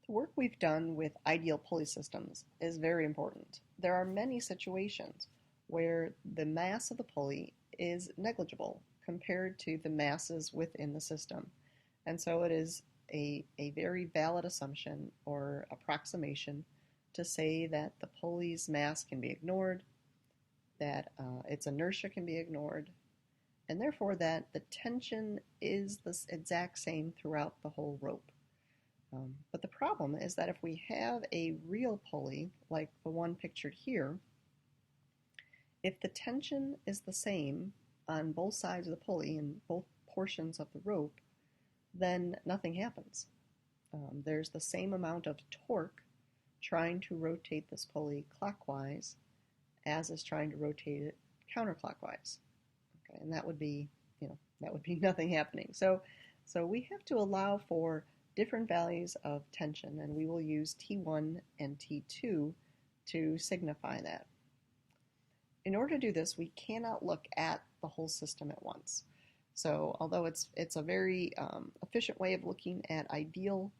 The work we've done with ideal pulley systems is very important. There are many situations where the mass of the pulley is negligible compared to the masses within the system. And so it is a very valid assumption or approximation to say that the pulley's mass can be ignored, that its inertia can be ignored, and therefore that the tension is the exact same throughout the whole rope. But the problem is that if we have a real pulley, like the one pictured here, if the tension is the same on both sides of the pulley and both portions of the rope, then nothing happens. There's the same amount of torque trying to rotate this pulley clockwise as is trying to rotate it counterclockwise. Okay, and that would be, nothing happening. So we have to allow for different values of tension, and we will use T1 and T2 to signify that. In order to do this, we cannot look at the whole system at once. So although it's a very efficient way of looking at ideal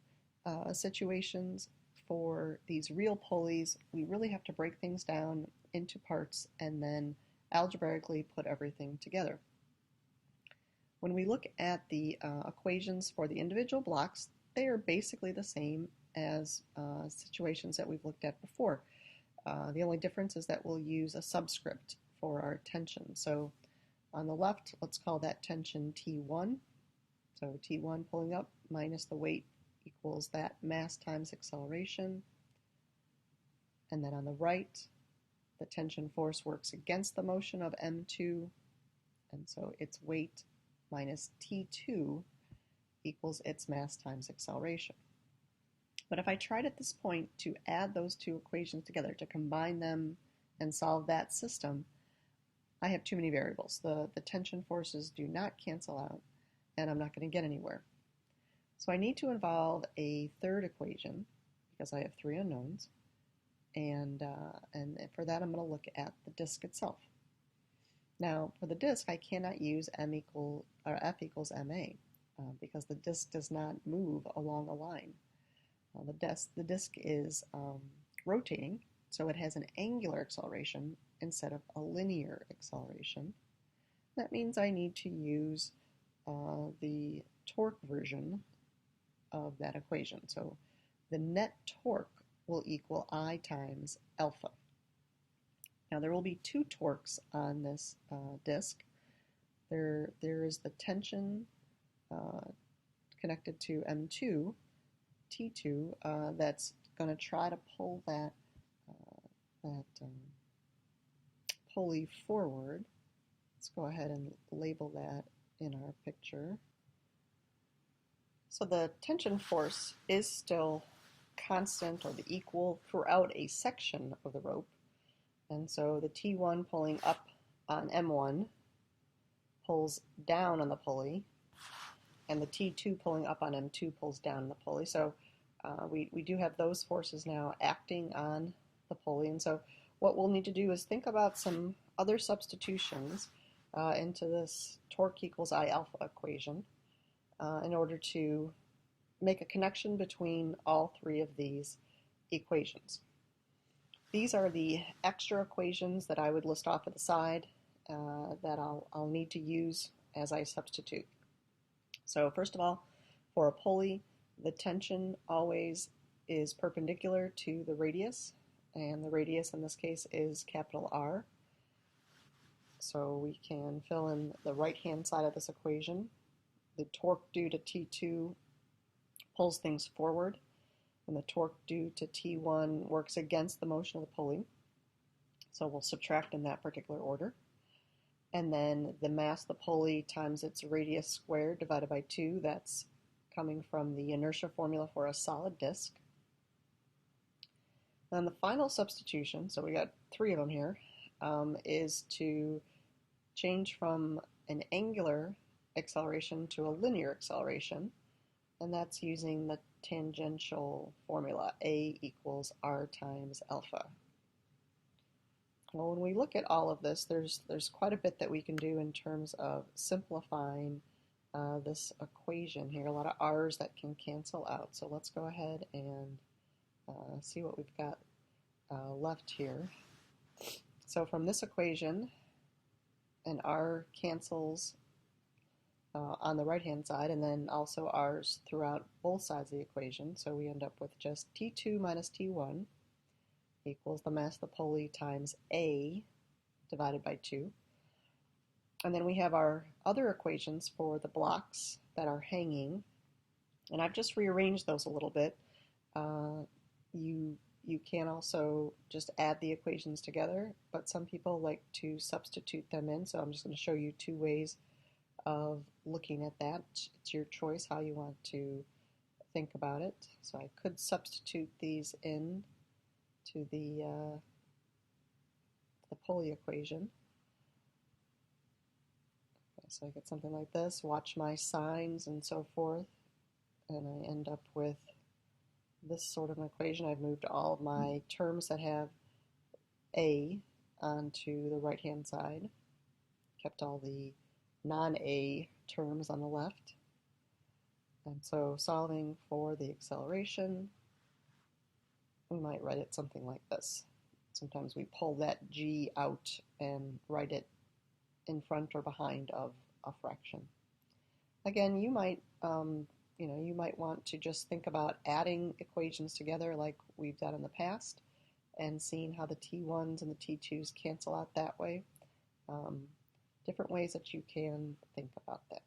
situations, for these real pulleys, we really have to break things down into parts and then algebraically put everything together. When we look at the equations for the individual blocks, they are basically the same as situations that we've looked at before. The only difference is that we'll use a subscript for our tension. So on the left, let's call that tension T1. So T1 pulling up minus the weight equals that mass times acceleration. And then on the right, the tension force works against the motion of M2, and so its weight minus T2 equals its mass times acceleration. But if I tried at this point to add those two equations together, to combine them and solve that system, I have too many variables. The tension forces do not cancel out, and I'm not going to get anywhere. So I need to involve a third equation, because I have three unknowns, and for that I'm going to look at the disk itself. Now, for the disk, I cannot use F equals ma, because the disk does not move along a line. The disk is rotating, so it has an angular acceleration instead of a linear acceleration. That means I need to use the torque version of that equation. So the net torque will equal I times alpha. Now there will be two torques on this disk. There is the tension connected to M2, T2, that's going to try to pull that pulley forward. Let's go ahead and label that in our picture. So the tension force is still constant or the equal throughout a section of the rope. And so the T1 pulling up on M1 pulls down on the pulley, and the T2 pulling up on M2 pulls down on the pulley. So we do have those forces now acting on the pulley. And so what we'll need to do is think about some other substitutions into this torque equals I alpha equation in order to make a connection between all three of these equations. These are the extra equations that I would list off at the side that I'll need to use as I substitute. So first of all, for a pulley, the tension always is perpendicular to the radius, and the radius in this case is capital R. So we can fill in the right-hand side of this equation. The torque due to T2 pulls things forward, and the torque due to T1 works against the motion of the pulley. So we'll subtract in that particular order. And then the mass of the pulley times its radius squared divided by 2, that's coming from the inertia formula for a solid disk. Then the final substitution, so we got three of them here, is to change from an angular acceleration to a linear acceleration, and that's using the tangential formula, A equals R times alpha. Well, when we look at all of this, there's quite a bit that we can do in terms of simplifying this equation here, a lot of r's that can cancel out. So let's go ahead and see what we've got left here. So from this equation, an r cancels on the right-hand side, and then also r's throughout both sides of the equation. So we end up with just T2 minus T1 equals the mass of the pulley times A divided by 2. And then we have our other equations for the blocks that are hanging, and I've just rearranged those a little bit. You can also just add the equations together, but some people like to substitute them in, so I'm just going to show you two ways of looking at that. It's your choice how you want to think about it. So I could substitute these in to the pulley equation. Okay, so I get something like this, watch my signs and so forth, and I end up with this sort of an equation. I've moved all of my terms that have A onto the right-hand side, kept all the non-A terms on the left. And so solving for the acceleration, we might write it something like this. Sometimes we pull that G out and write it in front or behind of a fraction. Again, you might you might want to just think about adding equations together like we've done in the past and seeing how the T1s and the T2s cancel out that way. Different ways that you can think about that.